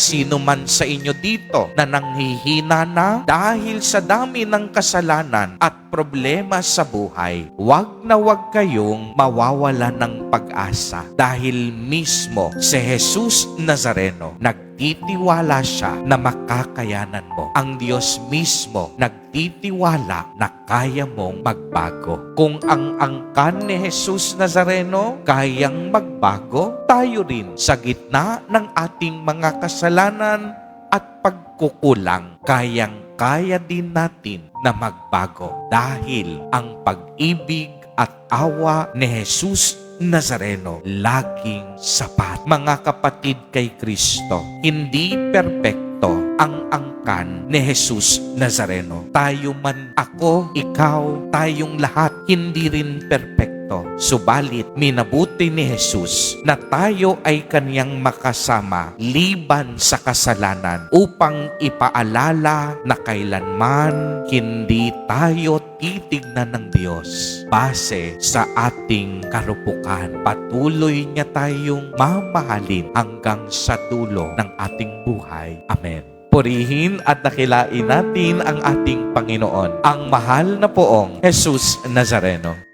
Sino man sa inyo dito na nanghihina na dahil sa dami ng kasalanan at problema sa buhay, wag na wag kayong mawawala ng pag-asa dahil mismo si Jesus Nazareno nagtitiwala siya na makakayanan mo. Ang Diyos mismo nagtitiwala na kaya mong magbago. Kung ang angkan ni Jesus Nazareno kayang magbago, tayo rin sa gitna ng ating mga kasalanan at pagkukulang, kayang-kaya din natin na magbago dahil ang pag-ibig at awa ni Jesus Nazareno laging sapat. Mga kapatid kay Kristo, hindi perpekto ang angkan ni Jesus Nazareno. Tayo man, ako, ikaw, tayong lahat, hindi rin perpekto. Subalit, minabuti ni Jesus na tayo ay kaniyang makasama liban sa kasalanan upang ipaalala na kailanman hindi tayo titignan ng Diyos base sa ating karupukan. Patuloy niya tayong mamahalin hanggang sa dulo ng ating buhay. Amen. Purihin at dakilain natin ang ating Panginoon, ang mahal na poong Jesus Nazareno.